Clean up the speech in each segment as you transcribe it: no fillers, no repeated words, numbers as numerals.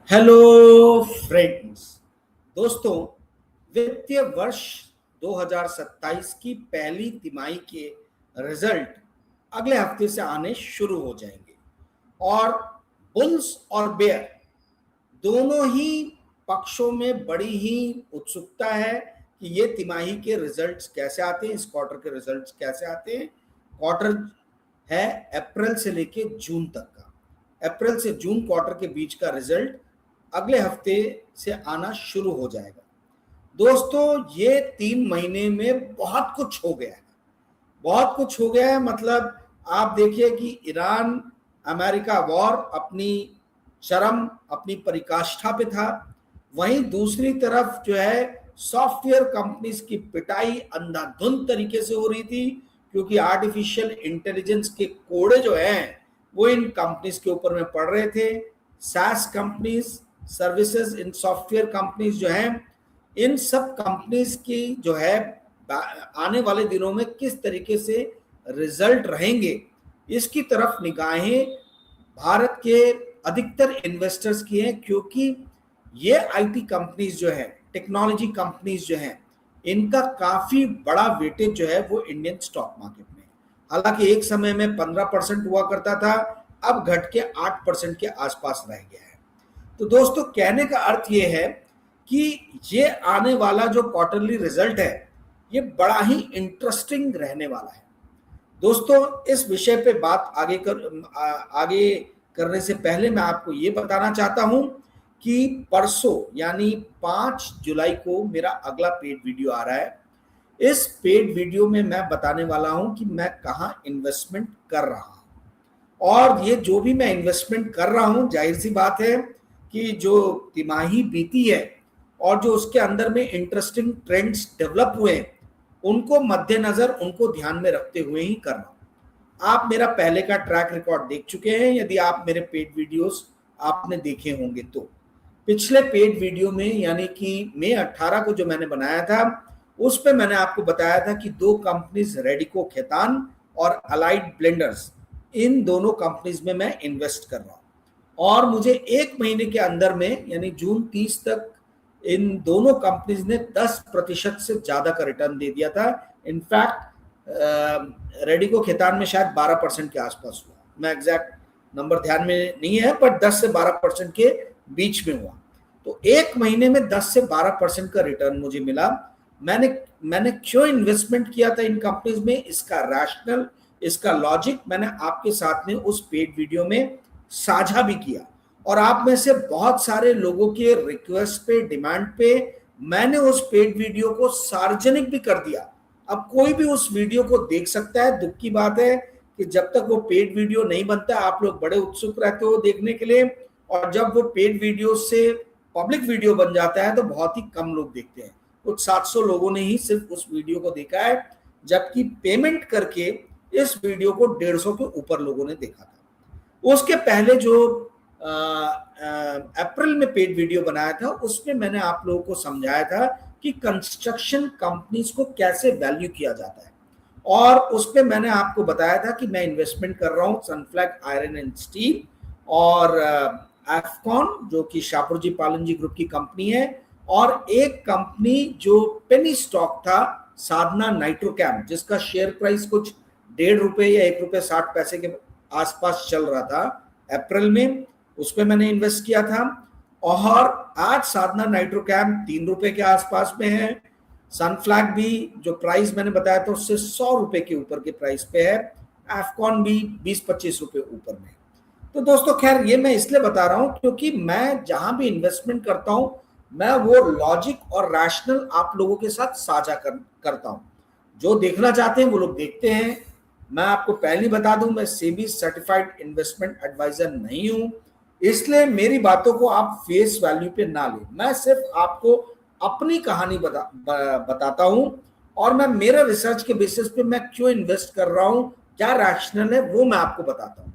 Hello friends. दोस्तों, वित्तीय वर्ष 2027 की पहली तिमाही के रिजल्ट अगले हफ्ते से आने शुरू हो जाएंगे और बुल्स और बेयर दोनों ही पक्षों में बड़ी ही उत्सुकता है कि ये तिमाही के रिजल्ट्स कैसे आते हैं, इस क्वार्टर के रिजल्ट्स कैसे आते हैं। क्वार्टर है अप्रैल से लेके जून तक का। अप्रैल से जून क्वार्टर के बीच का रिजल्ट अगले हफ्ते से आना शुरू हो जाएगा। दोस्तों, ये 3 महीने में बहुत कुछ हो गया है। बहुत कुछ हो गया है मतलब आप देखिए कि ईरान अमेरिका वॉर अपनी चरम अपनी परिकाष्ठा पे था। वहीं दूसरी तरफ जो है सॉफ्टवेयर कंपनीज की पिटाई अंधाधुंध तरीके से हो रही थी, क्योंकि आर्टिफिशियल इंटेलिजेंस के कोड़े जो हैं वो इन कंपनीज के ऊपर में पड़ रहे थे। सास companies, services in software companies जो हैं, इन सब कंपनीज की जो है आने वाले दिनों में किस तरीके से रिजल्ट रहेंगे, इसकी तरफ निगाहें भारत के अधिकतर इन्वेस्टर्स की हैं, क्योंकि ये आईटी कंपनीज जो है, टेक्नोलॉजी कंपनीज जो हैं, इनका काफी बड़ा वेटेज जो है वो इंडियन स्टॉक मार्केट में। हालांकि एक समय में 15% हुआ करता था, अब घट के 8% के आसपास रह गया है। तो दोस्तों, कहने का अर्थ ये है कि ये आने वाला जो क्वार्टरली रिजल्ट है ये बड़ा ही इंटरेस्टिंग रहने वाला है। दोस्तों, इस विषय पे बात आगे करने से पहले मैं आपको ये बताना चाहता हूं कि परसों यानी 5 जुलाई को मेरा अगला पेड वीडियो आ रहा है। इस पेड वीडियो में मैं बताने वाला हूं कि मैं कहां इन्वेस्टमेंट कर रहा हूं, और ये जो भी मैं इन्वेस्टमेंट कर रहा हूं, जाहिर सी बात है कि जो तिमाही बीती है और जो उसके अंदर में इंटरेस्टिंग ट्रेंड्स डेवलप हुए हैं, उनको मद्देनजर, उनको ध्यान में रखते हुए ही कर रहा हूं। आप मेरा पहले का ट्रैक रिकॉर्ड देख चुके हैं, यदि आप मेरे पेड वीडियोस आपने देखे होंगे तो पिछले पेड वीडियो में यानी कि मई 18 को जो मैंने बनाया था, उस पे मैंने आपको बताया था कि दो कंपनीज रेडिको खेतान और अलाइड ब्लेंडर्स, इन दोनों कंपनीज में मैं इन्वेस्ट कर रहा हूं और मुझे 1 महीने के अंदर में यानी जून 30 तक इन दोनों कंपनीज ने 10% से ज्यादा का रिटर्न दे दिया था। इनफैक्ट रेडिको खेतान में शायद 12% के आसपास हुआ, मैं एग्जैक्ट नंबर ध्यान में नहीं है, पर 10 से 12% के बीच में हुआ। तो 1 महीने में 10 से 12% का रिटर्न मुझे मिला। मैंने क्यों इन्वेस्टमेंट किया था इन कंपनीज में, इसका रैशनल, इसका लॉजिक मैंने आपके साथ में उस पेड वीडियो में साझा भी किया, और आप में से बहुत सारे लोगों के रिक्वेस्ट पे, डिमांड पे मैंने उस पेड वीडियो को सार्वजनिक भी कर दिया। अब कोई भी उस वीडियो को देख सकता है। दुख की बात है कि जब तक वो पेड वीडियो नहीं बनता, आप लोग बड़े उत्सुक रहते हो देखने के लिए, और जब वो पेड वीडियो से पब्लिक वीडियो बन जाता है तो बहुत ही कम लोग देखते हैं। कुछ 700 लोगों ने ही सिर्फ उस वीडियो को देखा है, जबकि पेमेंट करके इस वीडियो को 150 के ऊपर लोगों ने देखा था। उसके पहले जो अप्रैल में पेड वीडियो बनाया था, उसमें मैंने आप लोगों को समझाया था कि कंस्ट्रक्शन कंपनीज को कैसे वैल्यू किया जाता है, और उस पर मैंने आपको बताया था कि मैं इन्वेस्टमेंट कर रहा हूं सनफ्लैग आयरन एंड स्टील और एफकॉन, जो कि शापुरजी पालनजी ग्रुप की कंपनी है, और एक कंपनी जो पेनी स्टॉक था, साधना नाइट्रोकैम, जिसका शेयर प्राइस कुछ ₹1.5 या ₹1.60 के आसपास चल रहा था अप्रैल में, उस पर मैंने इन्वेस्ट किया था। और आज साधना नाइट्रोकैम ₹3 के आसपास में है। सनफ्लैग भी जो प्राइस मैंने बताया था उससे ₹100 के ऊपर के प्राइस पे है। एफकॉन भी ₹20-25 ऊपर में। तो दोस्तों, खैर ये मैं इसलिए बता रहा हूं क्योंकि मैं जहां भी इन्वेस्टमेंट करता हूं, मैं वो लॉजिक और रैशनल आप लोगों के साथ साझा करता हूं। जो देखना चाहते हैं वो लोग देखते हैं। मैं आपको पहले बता दूं, मैं सेबी सर्टिफाइड इन्वेस्टमेंट एडवाइजर नहीं हूं, इसलिए मेरी बातों को आप फेस वैल्यू पे ना लें। मैं सिर्फ आपको अपनी कहानी बताता हूं, और मैं मेरा रिसर्च के बेसिस पे मैं क्यों इन्वेस्ट कर रहा हूं, क्या रैशनल है, वो मैं आपको बताता हूं।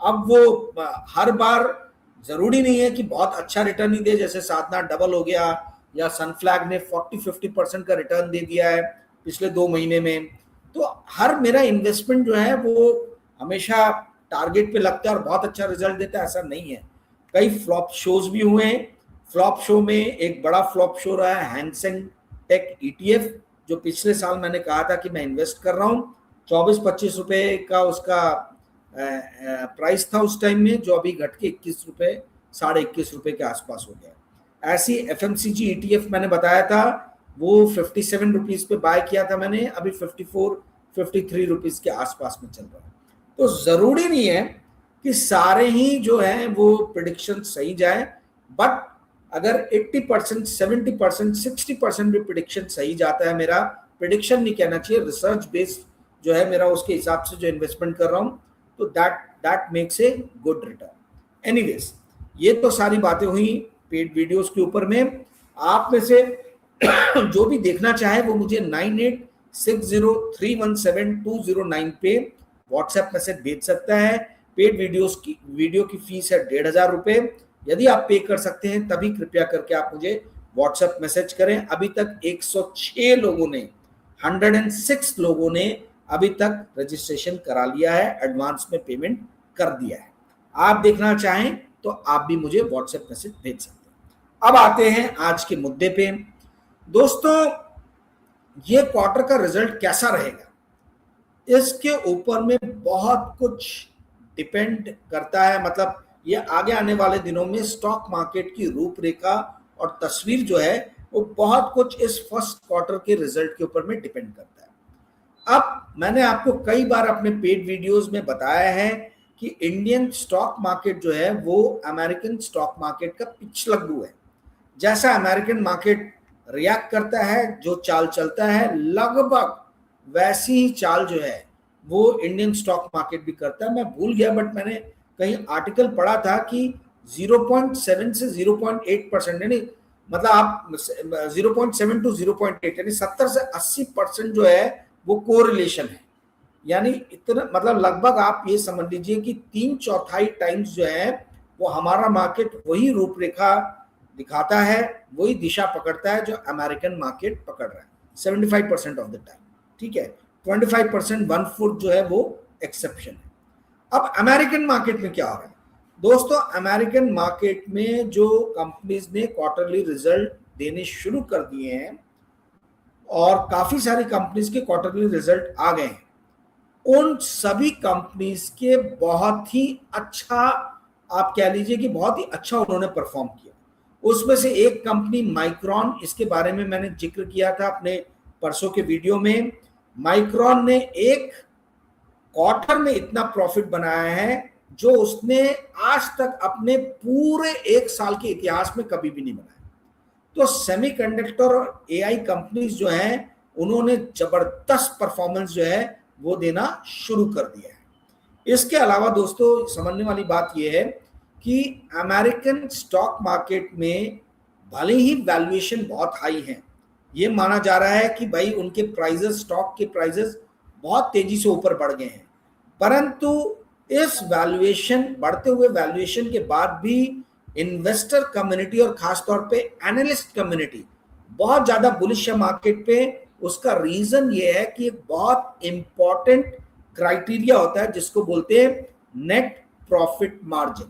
अब वो हर बार जरूरी नहीं है कि बहुत अच्छा रिटर्न ही दे, जैसे साधना डबल हो गया या सनफ्लैग ने 40-50% का रिटर्न दे दिया है पिछले 2 महीने में। तो हर मेरा इन्वेस्टमेंट जो है वो हमेशा टारगेट पे लगता है और बहुत अच्छा रिजल्ट देता है, ऐसा नहीं है। कई फ्लॉप शोज भी हुए हैं। फ्लॉप शो में एक बड़ा फ्लॉप शो रहा है हैंगसेंग टेक ईटीएफ, जो पिछले साल मैंने कहा था कि मैं इन्वेस्ट कर रहा हूँ। 24-25 रुपए का उसका प्राइस था उस टाइम में, जो अभी घट के 21 रुपए, 21.5 रुपए के आसपास हो गया। ऐसी एफएमसीजी ईटीएफ मैंने बताया था, वो 57 रुपीज पे बाय किया था मैंने, अभी 54-53 रुपीज के आसपास में चल रहा है। तो जरूरी नहीं है कि सारे ही जो है वो प्रिडिक्शन सही जाए, बट अगर 80%, 70%, 60% भी प्रिडिक्शन सही जाता है, मेरा प्रिडिक्शन नहीं कहना चाहिए, रिसर्च बेस्ड जो है मेरा, उसके हिसाब से जो इन्वेस्टमेंट कर रहा हूं, तो that makes a good return. Anyways, ये तो सारी बातें हुई पेड वीडियोस के ऊपर में। आप में से जो भी देखना चाहे वो मुझे 9860317209 पे व्हाट्सएप मैसेज भेज सकता है। पेड वीडियो की फीस है 1500 रुपए। यदि आप पे कर सकते हैं तभी कृपया करके आप मुझे व्हाट्सएप मैसेज करें। अभी तक 106 लोगों ने, 106 लोगों ने अभी तक रजिस्ट्रेशन करा लिया है, एडवांस में पेमेंट कर दिया है। आप देखना चाहें तो आप भी मुझे व्हाट्सएप मैसेज भेज सकते हैं। अब आते हैं आज के मुद्दे पे। दोस्तों, ये क्वार्टर का रिजल्ट कैसा रहेगा, इसके ऊपर में बहुत कुछ डिपेंड करता है। मतलब ये आगे आने वाले दिनों में स्टॉक मार्केट की रूपरेखा और तस्वीर जो है वो बहुत कुछ इस फर्स्ट क्वार्टर के रिजल्ट के ऊपर में डिपेंड करता है। अब मैंने आपको कई बार अपने पेड वीडियोस में बताया है कि इंडियन स्टॉक मार्केट जो है वो अमेरिकन स्टॉक मार्केट का पिछलग्गू है। जैसा अमेरिकन मार्केट रिएक्ट करता है, जो चाल चलता है, लगभग वैसी ही चाल जो है वो इंडियन स्टॉक मार्केट भी करता है। मैं भूल गया, बट मैंने कहीं आर्टिकल पढ़ा था कि 0.7 से 0.8%, यानी मतलब आप 0.7 to 0.8, यानी 70 से 80% जो है वो कोरिलेशन है। यानी इतना, मतलब लगभग आप ये समझ लीजिए कि 3/4 टाइम्स जो है वो हमारा मार्केट वही रूपरेखा दिखाता है, वही दिशा पकड़ता है जो अमेरिकन मार्केट पकड़ रहा है 75% ऑफ द टाइम। ठीक है, 25%, 1/4 जो है वो एक्सेप्शन है। अब अमेरिकन मार्केट में क्या हो रहा है दोस्तों? अमेरिकन मार्केट में जो कंपनीज ने क्वार्टरली रिजल्ट देने शुरू कर दिए हैं और काफी सारी कंपनीज के क्वार्टरली रिजल्ट आ गए हैं, उन सभी कंपनीज के बहुत ही अच्छा, आप कह लीजिए कि बहुत ही अच्छा उन्होंने परफॉर्म किया। उसमें से एक कंपनी माइक्रॉन, इसके बारे में मैंने जिक्र किया था अपने परसों के वीडियो में। माइक्रॉन ने एक क्वार्टर में इतना प्रॉफिट बनाया है जो उसने आज तक अपने पूरे एक साल के इतिहास में कभी भी नहीं बनाया। तो सेमीकंडक्टर और एआई कंपनीज जो हैं उन्होंने जबरदस्त परफॉर्मेंस जो है वो देना शुरू कर दिया है। इसके अलावा दोस्तों, समझने वाली बात यह है कि अमेरिकन स्टॉक मार्केट में भले ही वैल्यूएशन बहुत हाई है, ये माना जा रहा है कि भाई उनके प्राइजेस, स्टॉक के प्राइजेस बहुत तेजी से ऊपर बढ़ गए हैं, परंतु इस वैल्यूएशन, बढ़ते हुए वैल्यूएशन के बाद भी इन्वेस्टर कम्युनिटी और खासतौर पे एनालिस्ट कम्युनिटी बहुत ज्यादा बुलिश है मार्केट पे। उसका रीजन ये है कि एक बहुत इंपॉर्टेंट क्राइटेरिया होता है जिसको बोलते हैं नेट प्रॉफिट मार्जिन।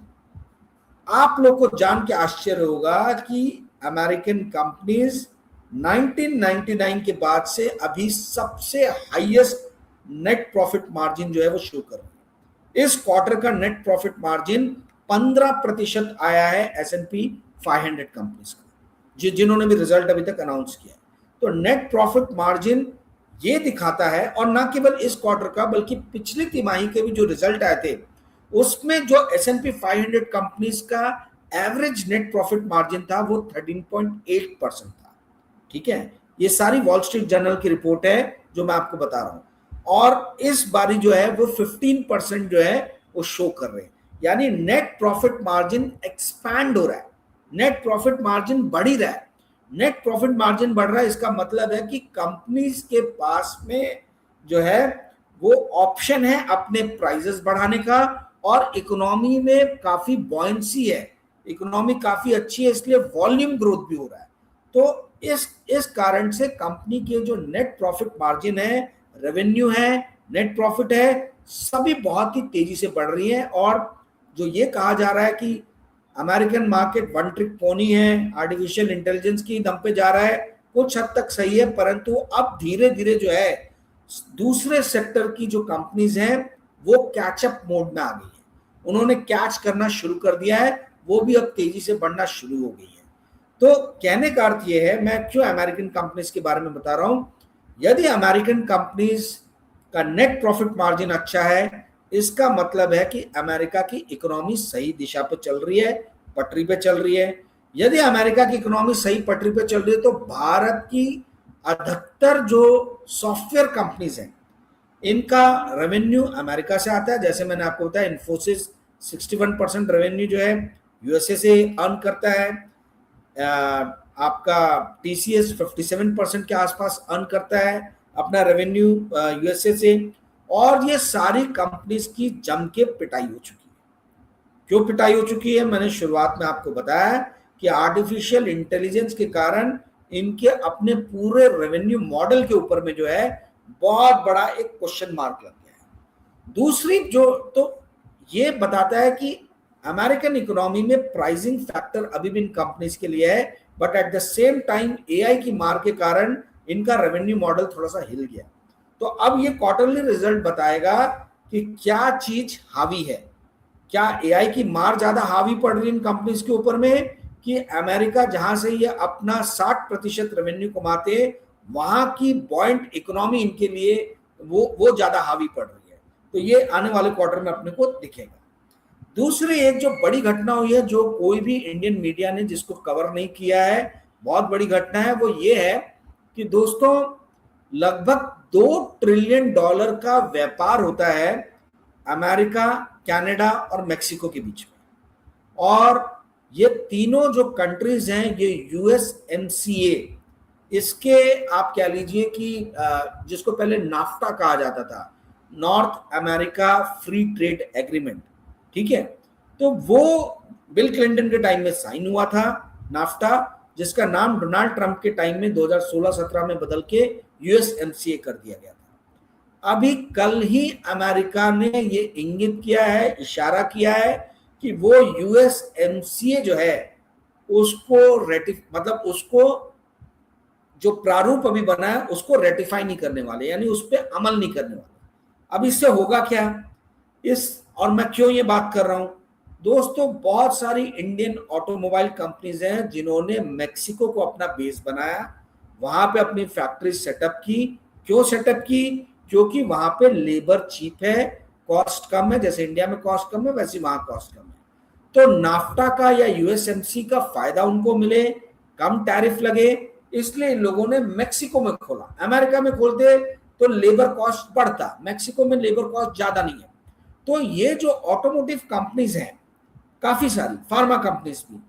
आप लोग को जान के आश्चर्य होगा कि अमेरिकन कंपनीज 1999 के बाद से अभी सबसे हाईएस्ट नेट प्रॉफिट मार्जिन जो है वो शो कर रही है। इस क्वार्टर का नेट प्रॉफिट मार्जिन 15% आया है S&P 500 कंपनीज का, जिन्होंने भी रिजल्ट अभी तक अनाउंस किया। तो नेट प्रॉफिट मार्जिन ये दिखाता है, और ना केवल इस क्वार्टर का बल्कि पिछली तिमाही के भी जो रिजल्ट आए थे उसमें जो S&P 500 कंपनीज का एवरेज नेट प्रॉफिट मार्जिन था वो 13.8% था। ठीक है, ये सारी वॉल स्ट्रीट जर्नल की रिपोर्ट है जो मैं आपको बता रहा हूं, और इस बारी जो है वो 15% जो है वो शो कर रहे हैं। यानी नेट प्रॉफिट मार्जिन एक्सपैंड हो रहा है, नेट प्रॉफिट मार्जिन बढ़ ही रहा है। नेट प्रॉफिट मार्जिन बढ़ रहा है, इसका मतलब है कि कंपनीज के पास में जो है वो ऑप्शन है अपने प्राइसेस बढ़ाने का, और इकोनॉमी में काफी बॉयंसी है, इकोनॉमी काफी अच्छी है, इसलिए वॉल्यूम ग्रोथ भी हो रहा है। तो इस कारण से कंपनी के जो नेट प्रॉफिट मार्जिन है, रेवेन्यू है, नेट प्रॉफिट है, सभी बहुत ही तेजी से बढ़ रही है। और जो ये कहा जा रहा है कि American market one trick pony है, आर्टिफिशियल इंटेलिजेंस की दम पे जा रहा है, कुछ हद तक सही है, परंतु अब धीरे धीरे जो है दूसरे सेक्टर की जो कंपनीज हैं वो कैचअप मोड में आ गई है, उन्होंने कैच करना शुरू कर दिया है, वो भी अब तेजी से बढ़ना शुरू हो गई है। तो कहने का अर्थ ये है, मैं क्यों अमेरिकन कंपनीज के बारे में बता रहा हूं, यदि अमेरिकन कंपनीज का नेट प्रॉफिट मार्जिन अच्छा है, इसका मतलब है कि अमेरिका की इकोनॉमी सही दिशा पर चल रही है, पटरी पे चल रही है। यदि अमेरिका की इकोनॉमी सही पटरी पे चल रही है तो भारत की अधिकतर जो सॉफ्टवेयर कंपनीज हैं इनका रेवेन्यू अमेरिका से आता है। जैसे मैंने आपको बताया, इन्फोसिस 61% रेवेन्यू जो है यूएसए से अर्न करता है, आपका टीसीएस 57% के आसपास अर्न करता है अपना रेवेन्यू यूएसए से। और ये सारी कंपनीज की जम के पिटाई हो चुकी है। क्यों पिटाई हो चुकी है, मैंने शुरुआत में आपको बताया कि आर्टिफिशियल इंटेलिजेंस के कारण इनके अपने पूरे रेवेन्यू मॉडल के ऊपर में जो है बहुत बड़ा एक क्वेश्चन मार्क लग गया है। दूसरी जो तो ये बताता है कि अमेरिकन इकोनॉमी में प्राइसिंग फैक्टर अभी भी इन कंपनीज के लिए है, but at the same time AI की मार के कारण इनका रेवेन्यू मॉडल थोड़ा सा हिल गया। तो अब ये क्वार्टरली रिजल्ट बताएगा कि क्या चीज हावी है, क्या एआई की मार ज्यादा हावी पड़ रही है इन कंपनीज के ऊपर में, कि अमेरिका जहां से ये अपना 60% रेवेन्यू कमाते वहां की बॉइंट इकोनॉमी इनके लिए वो ज्यादा हावी पड़ रही है। तो ये आने वाले क्वार्टर में अपने को दिखेगा। दूसरी एक जो बड़ी घटना हुई है, जो कोई भी इंडियन मीडिया ने जिसको कवर नहीं किया है, बहुत बड़ी घटना है, वो ये है कि दोस्तों लगभग $2 ट्रिलियन का व्यापार होता है अमेरिका, कनाडा और मेक्सिको के बीच में। और ये तीनों जो कंट्रीज हैं ये यूएसएमसीए, इसके आप कह लीजिए कि जिसको पहले नाफ्टा कहा जाता था, north America free trade agreement, ठीक है, तो वो बिल क्लिंटन के टाइम में साइन हुआ था नाफ्टा, जिसका नाम डोनाल्ड ट्रंप के टाइम में 2016-17 में बदल के यूएसएमसीए कर दिया गया था। अभी कल ही अमेरिका ने ये इंगित किया है, इशारा किया है कि वो यूएसएमसीए जो है उसको मतलब उसको जो प्रारूप अभी बना है उसको रेटिफाई नहीं करने वाले, यानी उस पर अमल नहीं करने वाले। अब इससे होगा क्या, और मैं क्यों ये बात कर रहा हूं दोस्तों, बहुत सारी इंडियन ऑटोमोबाइल कंपनीज हैं जिन्होंने मेक्सिको को अपना बेस बनाया, वहां पे अपनी फैक्ट्री सेटअप की। क्यों सेटअप की, क्योंकि वहां पे लेबर चीप है, कॉस्ट कम है, जैसे इंडिया में कॉस्ट कम है वैसे वहां कॉस्ट कम है। तो नाफ्टा का या यूएसएमसी का फायदा उनको मिले, कम टैरिफ लगे, इसलिए इन लोगों ने मेक्सिको में खोला। अमेरिका में खोलते तो लेबर कॉस्ट बढ़ता, मेक्सिको में लेबर कॉस्ट ज्यादा नहीं है। तो ये जो ऑटोमोटिव कंपनीज हैं, काफी सारी फार्मा कंपनीज भी,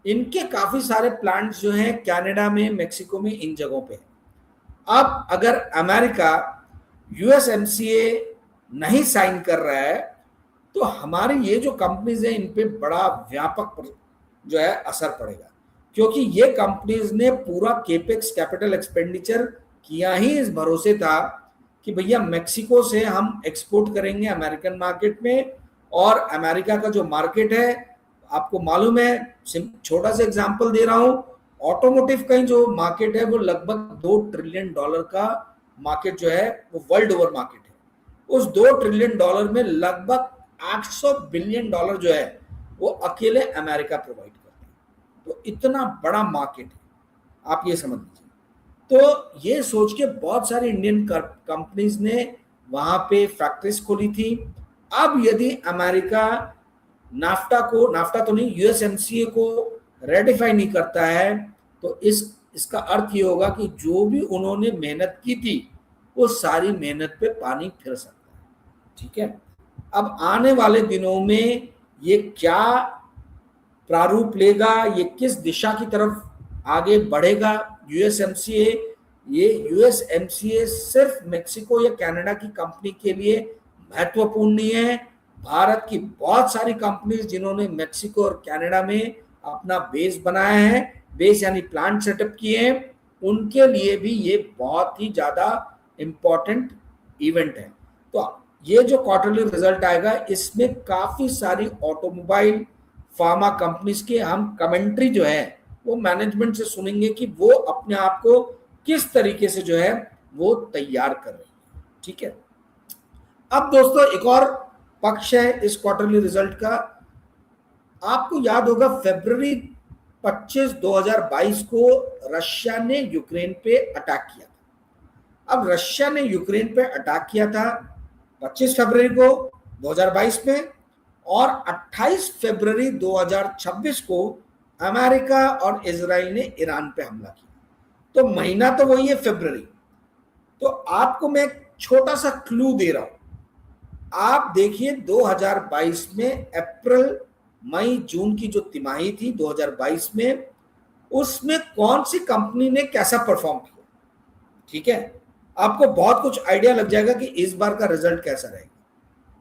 इनके काफी सारे प्लांट्स जो हैं कनाडा में, मेक्सिको में, इन जगहों पे। अब अगर अमेरिका यूएसएमसीए नहीं साइन कर रहा है तो हमारी ये जो कंपनीज हैं इन पे बड़ा व्यापक जो है असर पड़ेगा, क्योंकि ये कंपनीज ने पूरा केपेक्स कैपिटल एक्सपेंडिचर किया ही इस भरोसे था कि भैया मेक्सिको से हम एक्सपोर्ट करेंगे अमेरिकन मार्केट में, और अमेरिका का जो मार्केट है आपको मालूम है, छोटा सा एग्जांपल दे रहा हूं, ऑटोमोटिव का जो मार्केट है वो लगभग $2 ट्रिलियन का मार्केट जो है वो वर्ल्ड ओवर मार्केट है। उस $2 ट्रिलियन में लगभग $800 बिलियन जो है वो अकेले अमेरिका प्रोवाइड करता है। तो इतना बड़ा मार्केट है, आप ये समझ लीजिए। तो ये सोच के बहुत सारी इंडियन कंपनीज ने वहां पे फैक्ट्रीज खोली थी। अब यदि अमेरिका नाफ्टा तो नहीं, यूएसएमसीए को रेटिफाई नहीं करता है तो इसका अर्थ ये होगा कि जो भी उन्होंने मेहनत की थी वो सारी मेहनत पे पानी फिर सकता है, ठीक है। अब आने वाले दिनों में ये क्या प्रारूप लेगा, ये किस दिशा की तरफ आगे बढ़ेगा यूएसएमसीए, ये यूएसएमसीए सिर्फ मेक्सिको या कनाडा की कंपनी के लिए महत्वपूर्ण नहीं है। भारत की बहुत सारी कंपनीज जिन्होंने मेक्सिको और कनाडा में अपना बेस बनाया है, बेस यानी प्लांट सेटअप किए हैं, उनके लिए भी ये बहुत ही ज्यादा इंपॉर्टेंट इवेंट है। तो ये जो क्वार्टरली रिजल्ट आएगा इसमें काफी सारी ऑटोमोबाइल, फार्मा कंपनीज के हम कमेंट्री जो है वो मैनेजमेंट से सुनेंगे कि वो अपने आप को किस तरीके से जो है वो तैयार कर रही है। ठीक है, अब दोस्तों एक और पक्ष है इस क्वार्टरली रिजल्ट का। आपको याद होगा फरवरी 25, 2022 को रशिया ने यूक्रेन पे अटैक किया था। अब रशिया ने यूक्रेन पे अटैक किया था 25 फरवरी को 2022 में, और 28 फरवरी 2026 को अमेरिका और इजराइल ने ईरान पे हमला किया। तो महीना तो वही है फरवरी। तो आपको मैं एक छोटा सा क्लू दे रहा हूं। आप देखिए 2022 में अप्रैल मई जून की जो तिमाही थी 2022 में, उसमें कौन सी कंपनी ने कैसा परफॉर्म किया। ठीक है, आपको बहुत कुछ आइडिया लग जाएगा कि इस बार का रिजल्ट कैसा रहेगा।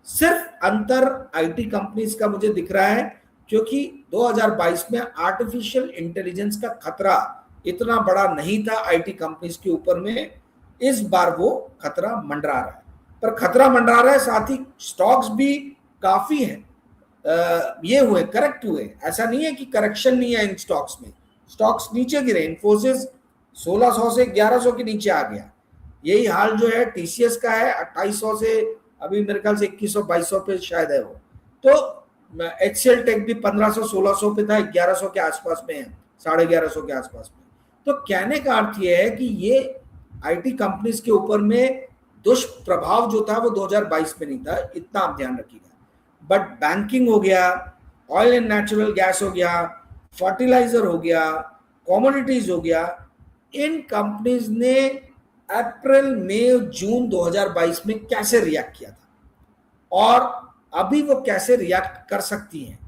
सिर्फ अंतर आईटी कंपनीज का मुझे दिख रहा है, क्योंकि 2022 में आर्टिफिशियल इंटेलिजेंस का खतरा इतना बड़ा नहीं था आईटी कंपनीज के ऊपर में। इस बार वो खतरा मंडरा रहा है, पर खतरा मंडरा रहा है, साथ ही स्टॉक्स भी काफी हैं, ये हुए, करेक्ट हुए। ऐसा नहीं है कि करेक्शन नहीं है इन स्टॉक्स में, स्टॉक्स नीचे गिरे। इन्फोसिस 1600 से 1100 के नीचे आ गया। यही हाल जो है टीसीएस का है, 2800 से अभी मेरे ख्याल से 2100-2200 पे शायद है वो। तो एचसीएल टेक भी 1500 1600 पे था, 1100 के आसपास में है, 1150 के आसपास में। तो कहने का अर्थ ये है कि ये आईटी कंपनीज के ऊपर में दुष्प्रभाव जो था वो 2022 में नहीं था, इतना आप ध्यान रखिएगा। बट बैंकिंग हो गया, ऑयल एंड नेचुरल गैस हो गया, फर्टिलाइजर हो गया, कमोडिटीज हो गया, इन कंपनीज ने अप्रैल मई जून 2022 में कैसे रिएक्ट किया था और अभी वो कैसे रिएक्ट कर सकती हैं,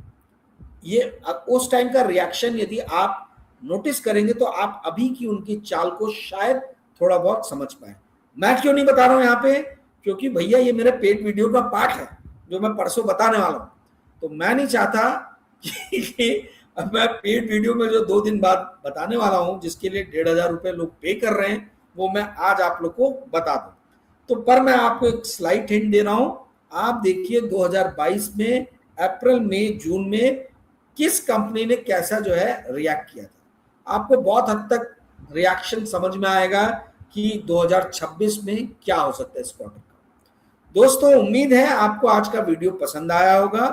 ये उस टाइम का रिएक्शन यदि आप नोटिस करेंगे तो आप अभी की उनकी चाल को शायद थोड़ा बहुत समझ पाए। मैं क्यों नहीं बता रहा हूं यहाँ पे, क्योंकि भैया ये मेरे पेड वीडियो का पार्ट है जो मैं परसों बताने वाला हूं। तो मैं नहीं चाहता कि अब मैं पेड वीडियो में जो 2 दिन बाद बताने वाला हूं, जिसके लिए 1500 रुपए लोग पे कर रहे हैं, वो मैं आज आप लोग को बता दूं। तो पर मैं आपको एक स्लाइड हिंट दे रहा हूं। आप देखिए 2022 में अप्रैल मई जून में किस कंपनी ने कैसा जो है रिएक्ट किया था। आपको बहुत हद तक रिएक्शन समझ में आएगा कि 2026 में क्या हो सकता है इस क्वार्टर का। दोस्तों उम्मीद है आपको आज का वीडियो पसंद आया होगा।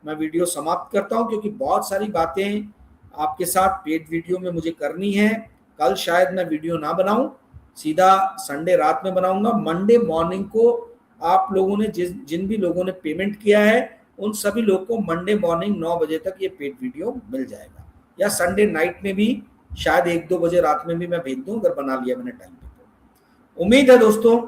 मैं वीडियो समाप्त करता हूं, क्योंकि बहुत सारी बातें आपके साथ पेड वीडियो में मुझे करनी है। कल शायद मैं वीडियो ना बनाऊं, सीधा संडे रात में बनाऊंगा। मंडे मॉर्निंग को आप लोगों ने जिन भी लोगों ने पेमेंट किया है उन सभी लोगों को मंडे मॉर्निंग 9 बजे तक ये पेड वीडियो मिल जाएगा, या संडे नाइट में भी शायद 1-2 बजे रात में भी मैं भेज दूं अगर बना लिया मैंने टाइम पे। तो उम्मीद है दोस्तों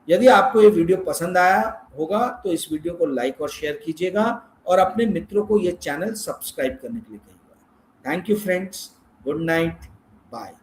यदि आपको ये वीडियो पसंद आया होगा तो इस वीडियो को लाइक और शेयर कीजिएगा और अपने मित्रों को ये चैनल सब्सक्राइब करने के लिए कहिएगा। Thank you friends, good night, bye.